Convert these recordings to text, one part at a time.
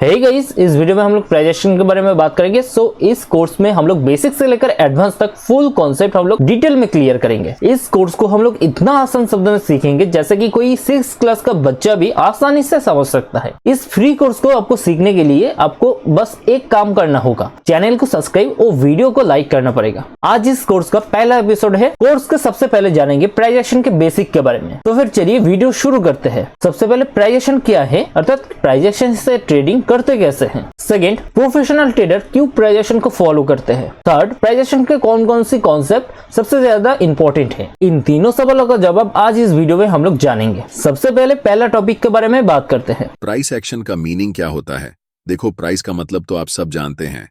Hey guys, इस video में हम लोग प्राइजेशन के बारे में बात करेंगे। इस कोर्स में हम लोग बेसिक से लेकर एडवांस तक फुल कॉन्सेप्ट हम लोग डिटेल में क्लियर करेंगे। इस कोर्स को हम लोग इतना आसान शब्दों में सीखेंगे जैसे कि कोई 6 क्लास का बच्चा भी आसानी से समझ सकता है। इस फ्री कोर्स को आपको सीखने के लिए आपको बस एक काम करना होगा, चैनल को सब्सक्राइब और वीडियो को लाइक करना पड़ेगा। आज इस कोर्स का पहला एपिसोड है। कोर्स के सबसे पहले जानेंगे प्राइजेशन के बेसिक के बारे में। तो फिर चलिए वीडियो शुरू करते हैं। सबसे पहले प्राइजेशन क्या है, अर्थात प्राइजेशन से ट्रेडिंग करते कैसे हैं। सेकंड, प्रोफेशनल ट्रेडर क्यों प्राइजेशन को फॉलो करते हैं। थर्ड, प्राइजेशन के कौन कौन सी कॉन्सेप्ट सबसे ज्यादा इंपॉर्टेंट है। इन तीनों सवालों का जवाब आज इस वीडियो में हम लोग जानेंगे। सबसे पहले पहला टॉपिक के बारे में बात करते हैं। प्राइस एक्शन का मीनिंग क्या होता है। देखो, प्राइस का मतलब तो आप सब जानते हैं।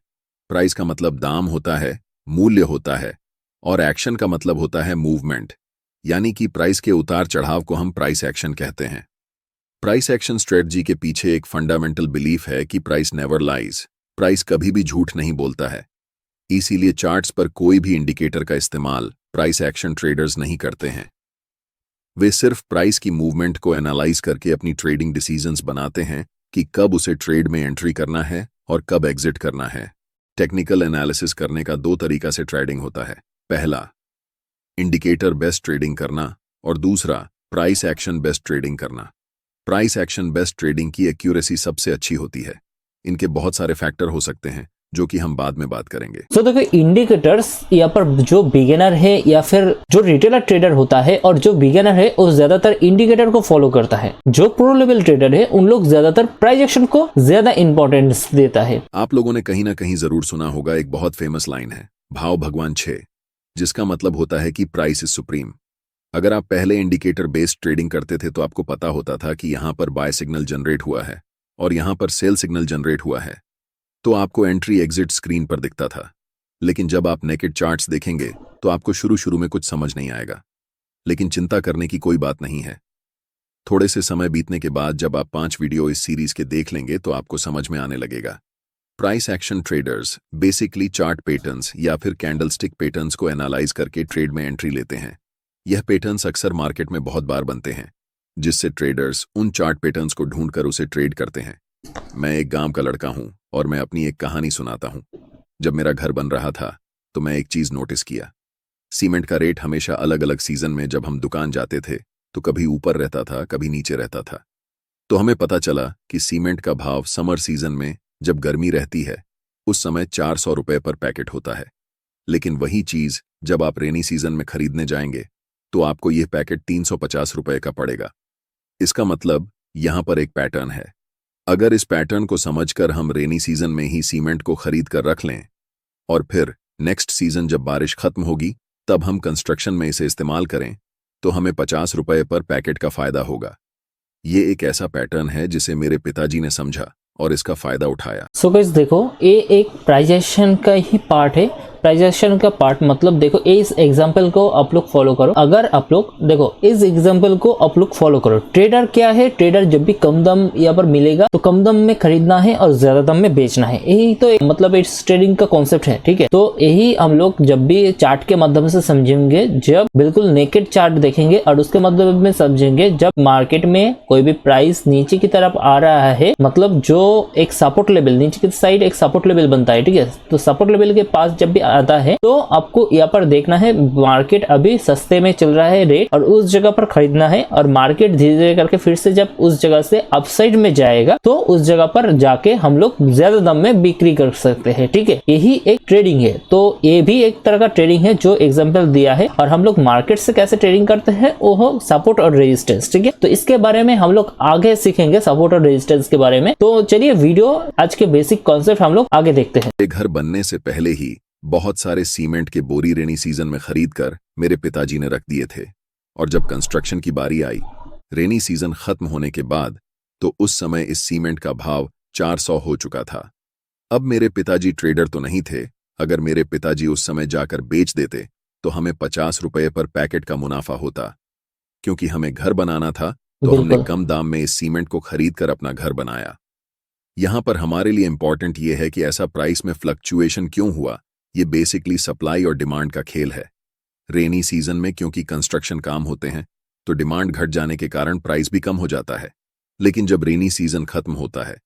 प्राइस का मतलब दाम होता है, मूल्य होता है, और एक्शन का मतलब होता है मूवमेंट, यानी कि प्राइस के उतार चढ़ाव को हम प्राइस एक्शन कहते हैं। प्राइस एक्शन स्ट्रेटजी के पीछे एक फंडामेंटल बिलीफ है कि प्राइस नेवर लाइज, प्राइस कभी भी झूठ नहीं बोलता है। इसीलिए चार्ट्स पर कोई भी इंडिकेटर का इस्तेमाल प्राइस एक्शन ट्रेडर्स नहीं करते हैं। वे सिर्फ प्राइस की मूवमेंट को एनालाइज करके अपनी ट्रेडिंग डिसीजंस बनाते हैं कि कब उसे ट्रेड में एंट्री करना है और कब एग्जिट करना है। टेक्निकल एनालिसिस करने का दो तरीका से ट्रेडिंग होता है। पहला, इंडिकेटर बेस्ड ट्रेडिंग करना, और दूसरा, प्राइस एक्शन बेस्ड ट्रेडिंग करना। प्राइस एक्शन बेस्ड ट्रेडिंग की एक्यूरेसी सबसे अच्छी होती है। इनके बहुत सारे फैक्टर हो सकते हैं जो कि हम बाद में बात करेंगे। देखो, इंडिकेटर्स यहाँ पर जो बिगिनर है या फिर जो रिटेलर ट्रेडर होता है, और जो बिगिनर है वो ज्यादातर इंडिकेटर को फॉलो करता है। जो प्रो लेवल ट्रेडर है उन लोग ज्यादातर प्राइस एक्शन को ज्यादा इंपॉर्टेंस देता है। आप लोगों ने कहीं ना कहीं जरूर सुना होगा, एक बहुत फेमस लाइन है, भाव भगवान 6, जिसका मतलब होता है कि प्राइस इज सुप्रीम। अगर आप पहले इंडिकेटर बेस्ड ट्रेडिंग करते थे तो आपको पता होता था कि यहां पर बाय सिग्नल जनरेट हुआ है और यहां पर सेल सिग्नल जनरेट हुआ है, तो आपको एंट्री एग्जिट स्क्रीन पर दिखता था। लेकिन जब आप नेकेड चार्ट्स देखेंगे तो आपको शुरू में कुछ समझ नहीं आएगा, लेकिन चिंता करने की कोई बात नहीं है। थोड़े से समय बीतने के बाद जब आप 5 वीडियो इस सीरीज के देख लेंगे तो आपको समझ में आने लगेगा। Price action traders basically chart patterns या फिर कैंडलस्टिक पैटर्न्स को एनालाइज करके ट्रेड में एंट्री लेते हैं। यह पैटर्न्स अक्सर मार्केट में बहुत बार बनते हैं, जिससे ट्रेडर्स उन चार्ट पैटर्न्स को ढूंढकर उसे ट्रेड करते हैं। मैं एक गांव का लड़का हूं और मैं अपनी एक कहानी सुनाता हूं। जब मेरा घर बन रहा था तो मैं एक चीज नोटिस किया। सीमेंट का रेट हमेशा अलग अलग सीजन में जब हम दुकान जाते थे तो कभी ऊपर रहता था, कभी नीचे रहता था। तो हमें पता चला कि सीमेंट का भाव समर सीजन में, जब गर्मी रहती है, उस समय 400 रुपए पर पैकेट होता है। लेकिन वही चीज जब आप रेनी सीजन में खरीदने जाएंगे तो आपको यह पैकेट 350 रुपए का पड़ेगा। इसका मतलब यहां पर एक पैटर्न है। अगर इस पैटर्न को समझकर हम रेनी सीजन में ही सीमेंट को खरीद कर रख लें और फिर नेक्स्ट सीजन जब बारिश खत्म होगी तब हम कंस्ट्रक्शन में इसे इस्तेमाल करें तो हमें 50 रुपए पर पैकेट का फायदा होगा। ये एक ऐसा पैटर्न है जिसे मेरे पिताजी ने समझा और इसका फायदा उठाया। गाइस देखो, ये एक प्राइजेशन का ही पार्ट है। प्राइजेशन का पार्ट मतलब देखो, इस एग्जांपल को आप लोग फॉलो करो। अगर आप लोग देखो, इस एग्जांपल को आप लोग फॉलो करो। ट्रेडर क्या है, ट्रेडर जब भी कम दाम यहाँ पर मिलेगा तो कम दाम में खरीदना है और ज्यादा दाम में बेचना है। यही तो मतलब इस ट्रेडिंग का कॉन्सेप्ट है, ठीक है। तो यही हम लोग जब भी चार्ट के माध्यम से समझेंगे, जब बिल्कुल नेकेड चार्ट देखेंगे और उसके माध्यम में समझेंगे, जब मार्केट में कोई भी प्राइस नीचे की तरफ आ रहा है, मतलब जो एक सपोर्ट लेवल, नीचे की साइड एक सपोर्ट लेवल बनता है, ठीक है। तो सपोर्ट लेवल के पास जब भी आता है तो आपको यहाँ पर देखना है मार्केट अभी सस्ते में चल रहा है रेट, और उस जगह पर खरीदना है। और मार्केट धीरे धीरे करके फिर से जब उस जगह से अपसाइड में जाएगा तो उस जगह पर जाके हम लोग ज्यादा दाम में बिक्री कर सकते हैं, ठीक है। यही एक ट्रेडिंग है। तो ये भी एक तरह का ट्रेडिंग है जो एग्जाम्पल दिया है। और हम लोग मार्केट से कैसे ट्रेडिंग करते हैं, वो हो सपोर्ट और रेजिस्टेंस, ठीक है। तो इसके बारे में हम लोग आगे सीखेंगे, सपोर्ट और रेजिस्टेंस के बारे में। तो चलिए वीडियो आज के बेसिक कॉन्सेप्ट हम लोग आगे देखते हैं। घर बनने से पहले ही बहुत सारे सीमेंट के बोरी रेनी सीजन में खरीदकर मेरे पिताजी ने रख दिए थे, और जब कंस्ट्रक्शन की बारी आई, रेनी सीजन खत्म होने के बाद, तो उस समय इस सीमेंट का भाव 400 हो चुका था। अब मेरे पिताजी ट्रेडर तो नहीं थे। अगर मेरे पिताजी उस समय जाकर बेच देते तो हमें 50 रुपए पर पैकेट का मुनाफा होता। क्योंकि हमें घर बनाना था तो हमने कम दाम में इस सीमेंट को खरीदकर अपना घर बनाया। यहां पर हमारे लिए इंपॉर्टेंट यह है कि ऐसा प्राइस में फ्लक्चुएशन क्यों हुआ। ये बेसिकली सप्लाई और डिमांड का खेल है। रेनी सीजन में क्योंकि कंस्ट्रक्शन काम होते हैं तो डिमांड घट जाने के कारण प्राइस भी कम हो जाता है। लेकिन जब रेनी सीजन खत्म होता है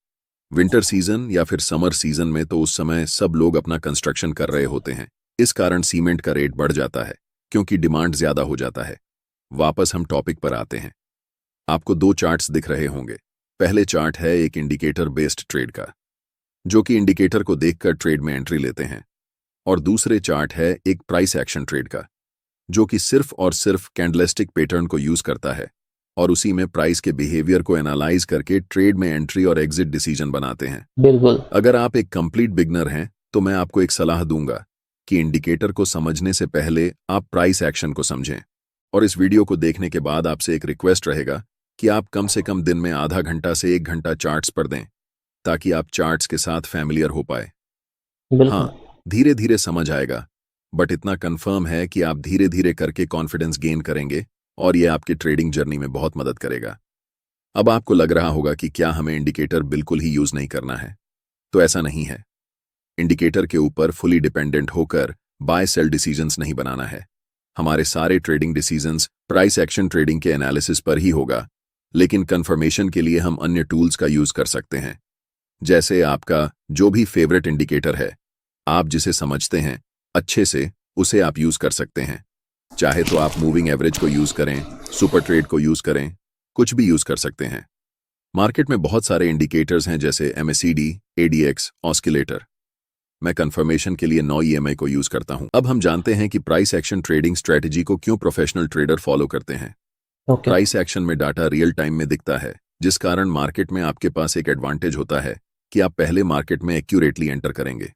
विंटर सीजन या फिर समर सीजन में तो उस समय सब लोग अपना कंस्ट्रक्शन कर रहे होते हैं। इस कारण सीमेंट का रेट बढ़ जाता है क्योंकि डिमांड ज्यादा हो जाता है। वापस हम टॉपिक पर आते हैं। आपको दो चार्ट्स दिख रहे होंगे। पहले चार्ट है एक इंडिकेटर बेस्ड ट्रेड का, जो कि इंडिकेटर को देखकर ट्रेड में एंट्री लेते हैं, और दूसरे चार्ट है एक प्राइस एक्शन ट्रेड का, जो कि सिर्फ और सिर्फ कैंडलस्टिक पैटर्न को यूज करता है और उसी में प्राइस के बिहेवियर को एनालाइज करके ट्रेड में एंट्री और एग्जिट डिसीजन बनाते हैं। बिल्कुल। अगर आप एक कंप्लीट बिगनर हैं तो मैं आपको एक सलाह दूंगा कि इंडिकेटर को समझने से पहले आप प्राइस एक्शन को समझें, और इस वीडियो को देखने के बाद आपसे एक रिक्वेस्ट रहेगा कि आप कम से कम दिन में आधा घंटा से 1 घंटा चार्ट्स पर दें, ताकि आप चार्ट्स के साथ फैमिलियर हो पाए। बिल्कुल। हाँ, धीरे धीरे समझ आएगा, बट इतना कंफर्म है कि आप धीरे धीरे करके कॉन्फिडेंस गेन करेंगे और ये आपकी ट्रेडिंग जर्नी में बहुत मदद करेगा। अब आपको लग रहा होगा कि क्या हमें इंडिकेटर बिल्कुल ही यूज नहीं करना है, तो ऐसा नहीं है। इंडिकेटर के ऊपर फुली डिपेंडेंट होकर बाय सेल डिसीजंस नहीं बनाना है। हमारे सारे trading decisions price action trading के एनालिसिस पर ही होगा, लेकिन कंफर्मेशन के लिए हम अन्य टूल्स का यूज कर सकते हैं। जैसे आपका जो भी फेवरेट इंडिकेटर है, आप जिसे समझते हैं अच्छे से, उसे आप यूज कर सकते हैं। चाहे तो आप मूविंग एवरेज को यूज करें, सुपर ट्रेड को यूज करें, कुछ भी यूज कर सकते हैं। मार्केट में बहुत सारे इंडिकेटर्स हैं जैसे MACD, ADX, ऑस्किलेटर। मैं कंफर्मेशन के लिए 9 EMI को यूज करता हूं। अब हम जानते हैं कि प्राइस एक्शन ट्रेडिंग स्ट्रेटजी को क्यों प्रोफेशनल ट्रेडर फॉलो करते हैं। प्राइस एक्शन में डाटा रियल टाइम में दिखता है, जिस कारण मार्केट में आपके पास एक एडवांटेज होता है कि आप पहले मार्केट में एक्यूरेटली एंटर करेंगे।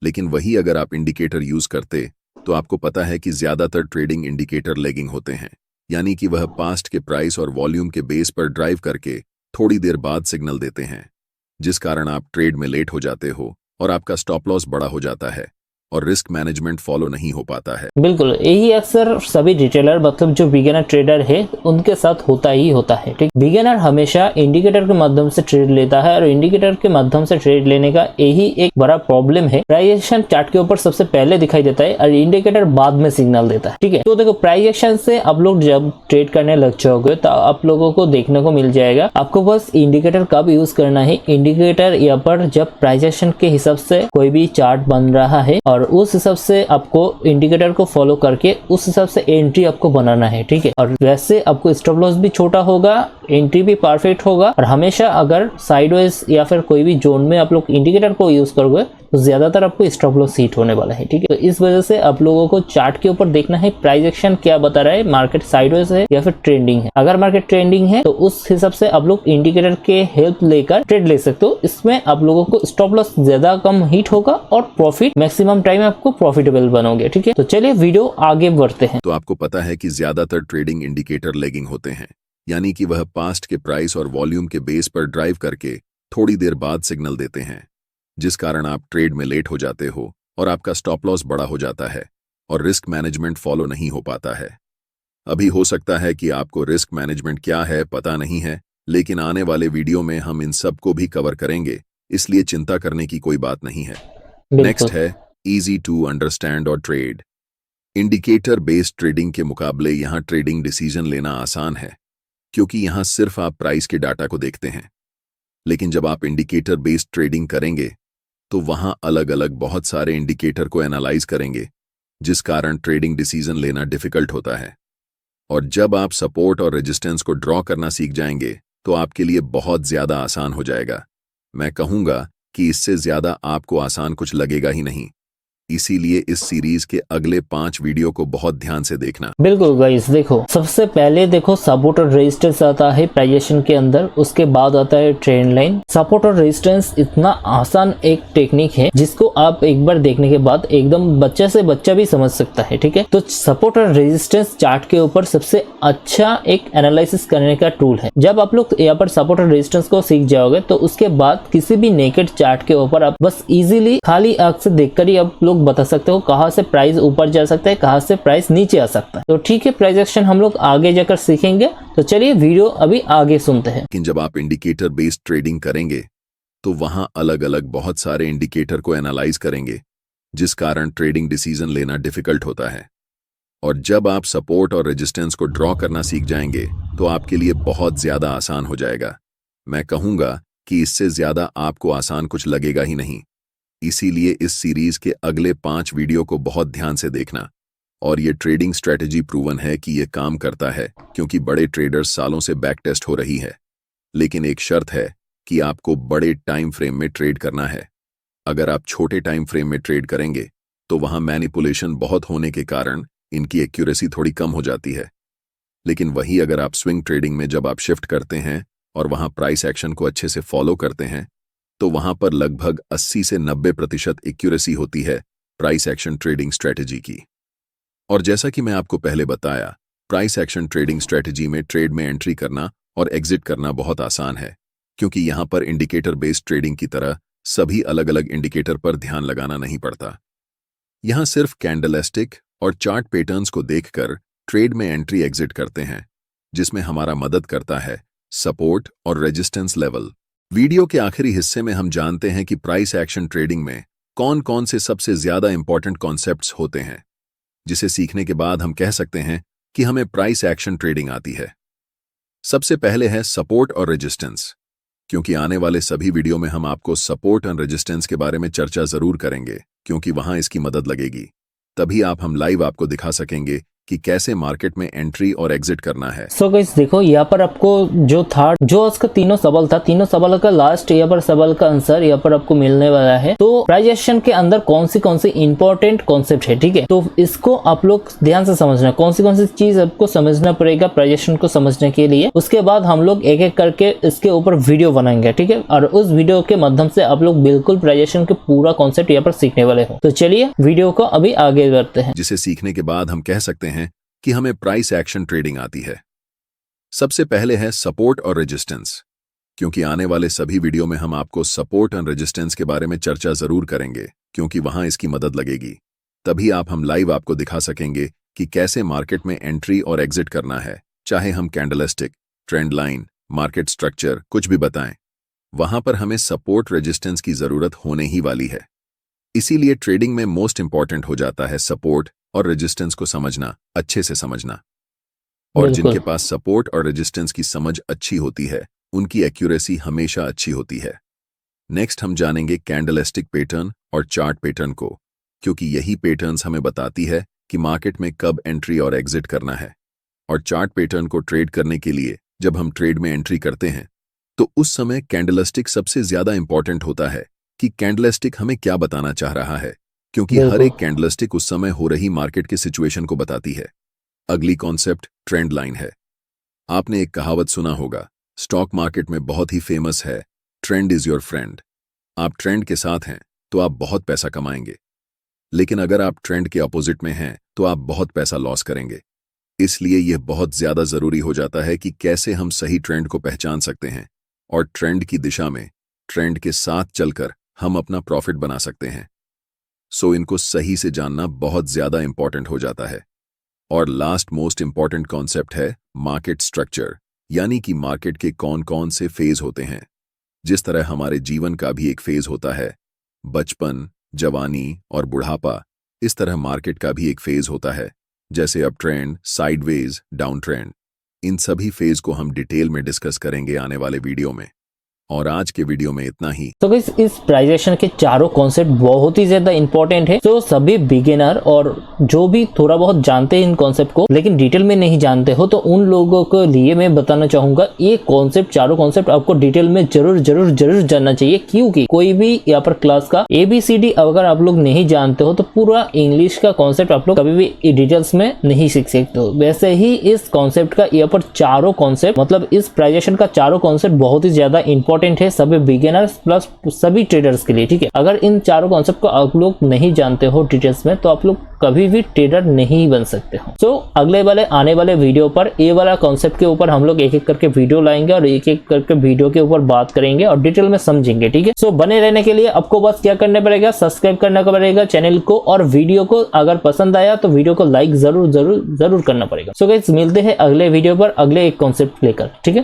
लेकिन वही अगर आप इंडिकेटर यूज करते तो आपको पता है कि ज्यादातर ट्रेडिंग इंडिकेटर लेगिंग होते हैं, यानी कि वह पास्ट के प्राइस और वॉल्यूम के बेस पर ड्राइव करके थोड़ी देर बाद सिग्नल देते हैं, जिस कारण आप ट्रेड में लेट हो जाते हो और आपका स्टॉप लॉस बड़ा हो जाता है और रिस्क मैनेजमेंट फॉलो नहीं हो पाता है। बिल्कुल, यही अक्सर सभी रिटेलर मतलब जो बिगिनर ट्रेडर है उनके साथ होता ही होता है। ठीक, बिगिनर हमेशा इंडिकेटर के माध्यम से ट्रेड लेता है और इंडिकेटर के माध्यम से ट्रेड लेने का यही एक बड़ा प्रॉब्लम है। प्राइस एक्शन चार्ट के ऊपर सबसे पहले दिखाई देता है और इंडिकेटर बाद में सिग्नल देता है। ठीक है, तो देखो प्राइस एक्शन से आप लोग जब ट्रेड करने लग जाओगे तो आप लोगों को देखने को मिल जाएगा आपको बस इंडिकेटर कब यूज करना है। इंडिकेटर यहाँ पर जब प्राइस एक्शन के हिसाब से कोई भी चार्ट बन रहा है और उस हिसाब से आपको इंडिकेटर को फॉलो करके उस हिसाब से एंट्री आपको बनाना है। ठीक है, और वैसे आपको स्टॉप लॉस भी छोटा होगा, एंट्री भी परफेक्ट होगा। और हमेशा अगर साइडवेज या फिर कोई भी जोन में आप लोग इंडिकेटर को यूज करोगे तो ज्यादातर आपको स्टॉप लॉस हिट होने वाला है। ठीक है, तो इस वजह से आप लोगों को चार्ट के ऊपर देखना है प्राइस एक्शन क्या बता रहा है, मार्केट साइडवेज है या फिर ट्रेंडिंग है। अगर मार्केट ट्रेंडिंग है तो उस हिसाब से आप लोग इंडिकेटर के हेल्प लेकर ट्रेड ले सकते हो। इसमें आप लोगों को स्टॉप लॉस ज्यादा कम हिट होगा और प्रॉफिट मैक्सिमम टाइम आपको प्रॉफिटेबल बनोगे। ठीक है, तो चलिए वीडियो आगे बढ़ते हैं। तो आपको पता है कि ज्यादातर ट्रेडिंग इंडिकेटर लेगिंग होते हैं, यानी कि वह पास्ट के प्राइस और वॉल्यूम के बेस पर ड्राइव करके थोड़ी देर बाद सिग्नल देते हैं, जिस कारण आप ट्रेड में लेट हो जाते हो और आपका स्टॉप लॉस बड़ा हो जाता है और रिस्क मैनेजमेंट फॉलो नहीं हो पाता है। अभी हो सकता है कि आपको रिस्क मैनेजमेंट क्या है पता नहीं है, लेकिन आने वाले वीडियो में हम इन सब को भी कवर करेंगे, इसलिए चिंता करने की कोई बात नहीं है। नेक्स्ट है इजी टू अंडरस्टैंड और ट्रेड। इंडिकेटर बेस्ड ट्रेडिंग के मुकाबले यहाँ ट्रेडिंग डिसीजन लेना आसान है, क्योंकि यहाँ सिर्फ आप प्राइस के डाटा को देखते हैं। लेकिन जब आप इंडिकेटर बेस्ड ट्रेडिंग करेंगे तो वहां अलग अलग बहुत सारे इंडिकेटर को एनालाइज करेंगे, जिस कारण ट्रेडिंग डिसीजन लेना डिफिकल्ट होता है। और जब आप सपोर्ट और रेजिस्टेंस को ड्रॉ करना सीख जाएंगे तो आपके लिए बहुत ज्यादा आसान हो जाएगा। मैं कहूंगा कि इससे ज्यादा आपको आसान कुछ लगेगा ही नहीं। इसीलिए इस सीरीज के अगले 5 वीडियो को बहुत ध्यान से देखना। बिल्कुल गाइस, देखो सबसे पहले देखो सपोर्ट और रेजिस्टेंस आता है प्राइस एक्शन के अंदर, उसके बाद आता है ट्रेंड लाइन। सपोर्ट और रेजिस्टेंस इतना आसान एक टेक्निक है जिसको आप एक बार देखने के बाद एकदम बच्चा से बच्चा भी समझ सकता है। ठीक है, तो सपोर्ट और रेजिस्टेंस चार्ट के ऊपर सबसे अच्छा एक एनालिसिस करने का टूल है। जब आप लोग यहाँ पर सपोर्ट और रेजिस्टेंस को सीख जाओगे तो उसके बाद किसी भी नेकेड चार्ट के ऊपर आप बस इजीली खाली आंख से देखकर ही आप लोग बता सकते हो कहां से प्राइस ऊपर जा सकता है, कहां से प्राइस नीचे आ सकता है। तो ठीक है, प्राइस एक्शन हम लोग आगे जाकर सीखेंगे, तो चलिए वीडियो अभी आगे सुनते हैं। लेकिन जब आप इंडिकेटर बेस्ड ट्रेडिंग करेंगे तो वहां अलग अलग बहुत सारे इंडिकेटर को एनालाइज करेंगे, जिस कारण ट्रेडिंग डिसीजन लेना डिफिकल्ट होता है। और जब आप सपोर्ट और रेजिस्टेंस को ड्रॉ करना सीख जाएंगे तो आपके लिए बहुत ज्यादा आसान हो जाएगा। मैं कहूंगा कि इससे ज्यादा आपको आसान कुछ लगेगा ही नहीं। इसीलिए इस सीरीज के अगले 5 वीडियो को बहुत ध्यान से देखना। और ये ट्रेडिंग स्ट्रेटेजी प्रूवन है कि ये काम करता है, क्योंकि बड़े ट्रेडर्स सालों से बैक टेस्ट हो रही है। लेकिन एक शर्त है कि आपको बड़े टाइम फ्रेम में ट्रेड करना है। अगर आप छोटे टाइम फ्रेम में ट्रेड करेंगे तो वहां मैनिपुलेशन बहुत होने के कारण इनकी एक्यूरेसी थोड़ी कम हो जाती है। लेकिन वही अगर आप स्विंग ट्रेडिंग में जब आप शिफ्ट करते हैं और वहां प्राइस एक्शन को अच्छे से फॉलो करते हैं तो वहां पर लगभग 80 से 90% एक्यूरेसी होती है प्राइस एक्शन ट्रेडिंग स्ट्रेटेजी की। और जैसा कि मैं आपको पहले बताया, प्राइस एक्शन ट्रेडिंग स्ट्रेटेजी में ट्रेड में एंट्री करना और एग्जिट करना बहुत आसान है, क्योंकि यहां पर इंडिकेटर बेस्ड ट्रेडिंग की तरह सभी अलग अलग इंडिकेटर पर ध्यान लगाना नहीं पड़ता। यहां सिर्फ कैंडलस्टिक और चार्ट पैटर्न्स को देखकर ट्रेड में एंट्री एग्जिट करते हैं, जिसमें हमारा मदद करता है सपोर्ट और रेजिस्टेंस लेवल। वीडियो के आखिरी हिस्से में हम जानते हैं कि प्राइस एक्शन ट्रेडिंग में कौन कौन से सबसे ज्यादा इंपॉर्टेंट कॉन्सेप्ट्स होते हैं, जिसे सीखने के बाद हम कह सकते हैं कि हमें प्राइस एक्शन ट्रेडिंग आती है। सबसे पहले है सपोर्ट और रेजिस्टेंस, क्योंकि आने वाले सभी वीडियो में हम आपको सपोर्ट और रेजिस्टेंस के बारे में चर्चा जरूर करेंगे, क्योंकि वहां इसकी मदद लगेगी। तभी हम लाइव आपको दिखा सकेंगे कि कैसे मार्केट में एंट्री और एग्जिट करना है। सो गाइस देखो, यहाँ पर आपको जो उसका तीनों सवाल था, तीनों सवाल का लास्ट यहाँ पर सवाल का आंसर यहाँ पर आपको मिलने वाला है। तो प्राइस एक्शन के अंदर कौन सी इंपॉर्टेंट कॉन्सेप्ट है, ठीक है, तो इसको आप लोग ध्यान से समझना। कौन सी चीज आपको समझना पड़ेगा प्राइस एक्शन को समझने के लिए। उसके बाद हम लोग एक एक करके इसके ऊपर वीडियो बनाएंगे, ठीक है, और उस वीडियो के माध्यम से आप लोग बिल्कुल प्राइस एक्शन के पूरा कॉन्सेप्ट यहाँ पर सीखने वाले हो। तो चलिए वीडियो को अभी आगे बढ़ते हैं, जिसे सीखने के बाद हम कह सकते हैं कि हमें प्राइस एक्शन ट्रेडिंग आती है। सबसे पहले है सपोर्ट और रेजिस्टेंस, क्योंकि आने वाले सभी वीडियो में हम आपको सपोर्ट और रेजिस्टेंस के बारे में चर्चा जरूर करेंगे, क्योंकि वहां इसकी मदद लगेगी। तभी हम लाइव आपको दिखा सकेंगे कि कैसे मार्केट में एंट्री और एग्जिट करना है। चाहे हम candlestick, trend line, market structure कुछ भी बताएं, वहां पर हमें सपोर्ट रेजिस्टेंस की जरूरत होने ही वाली है। इसीलिए ट्रेडिंग में मोस्ट इंपॉर्टेंट हो जाता है सपोर्ट और रेजिस्टेंस को समझना, अच्छे से समझना। और जिनके पास सपोर्ट और रेजिस्टेंस की समझ अच्छी होती है, उनकी एक्यूरेसी हमेशा अच्छी होती है। नेक्स्ट हम जानेंगे कैंडलस्टिक पैटर्न और चार्ट पैटर्न को, क्योंकि यही पैटर्न्स हमें बताती है कि मार्केट में कब एंट्री और एग्जिट करना है। और चार्ट पैटर्न को ट्रेड करने के लिए जब हम ट्रेड में एंट्री करते हैं तो उस समय कैंडलस्टिक सबसे ज्यादा इंपॉर्टेंट होता है कि कैंडलस्टिक हमें क्या बताना चाह रहा है, क्योंकि हर एक कैंडलस्टिक उस समय हो रही मार्केट की सिचुएशन को बताती है। अगली कॉन्सेप्ट ट्रेंड लाइन है। आपने एक कहावत सुना होगा, स्टॉक मार्केट में बहुत ही फेमस है, ट्रेंड इज योर फ्रेंड। आप ट्रेंड के साथ हैं तो आप बहुत पैसा कमाएंगे, लेकिन अगर आप ट्रेंड के अपोजिट में हैं तो आप बहुत पैसा लॉस करेंगे। इसलिए यह बहुत ज्यादा जरूरी हो जाता है कि कैसे हम सही ट्रेंड को पहचान सकते हैं और ट्रेंड की दिशा में ट्रेंड के साथ चलकर हम अपना प्रॉफिट बना सकते हैं। सो इनको सही से जानना बहुत ज्यादा इंपॉर्टेंट हो जाता है। और लास्ट मोस्ट इंपॉर्टेंट कॉन्सेप्ट है मार्केट स्ट्रक्चर, यानी कि मार्केट के कौन कौन से फेज होते हैं। जिस तरह हमारे जीवन का भी एक फेज होता है, बचपन, जवानी और बुढ़ापा, इस तरह मार्केट का भी एक फेज होता है, जैसे up trend, sideways, down trend. इन सभी फेज को हम डिटेल में डिस्कस करेंगे आने वाले वीडियो में। और आज के वीडियो में इतना ही। तो गाइस इस प्राइस एक्शन के चारों कॉन्सेप्ट बहुत ही ज्यादा इंपॉर्टेंट है। तो सभी बिगिनर और जो भी थोड़ा बहुत जानते हैं इन कॉन्सेप्ट को लेकिन डिटेल में नहीं जानते हो, तो उन लोगों के लिए मैं बताना चाहूंगा ये कॉन्सेप्ट, चारों कॉन्सेप्ट आपको डिटेल में जरूर जरूर जरूर जानना चाहिए। क्योंकि कोई भी यहाँ पर क्लास का ABCD अगर आप लोग नहीं जानते हो तो पूरा इंग्लिश का कॉन्सेप्ट आप लोग कभी भी डिटेल्स में नहीं सीख सकते हो। वैसे ही इस कॉन्सेप्ट का यहाँ पर चारों कॉन्सेप्ट, मतलब इस प्राइस एक्शन का चारों कॉन्सेप्ट बहुत ही ज्यादा इंपॉर्टेंट है सभी बिगिनर्स प्लस सभी ट्रेडर्स के लिए, ठीक है। अगर इन चारों कॉन्सेप्ट को आप लोग नहीं जानते हो डिटेल्स में तो आप लोग कभी भी ट्रेडर नहीं बन सकते हो। तो अगले वाले आने वाले वीडियो पर ये वाला कॉन्सेप्ट के ऊपर हम लोग एक एक करके वीडियो लाएंगे और एक एक करके वीडियो के ऊपर बात करेंगे और डिटेल में समझेंगे, ठीक है। सो बने रहने के लिए आपको बस क्या करना पड़ेगा, सब्सक्राइब करना पड़ेगा चैनल को, और वीडियो को अगर पसंद आया तो वीडियो को लाइक जरूर जरूर जरूर करना पड़ेगा। सो गाइस मिलते हैं अगले वीडियो पर अगले एक कॉन्सेप्ट लेकर, ठीक है।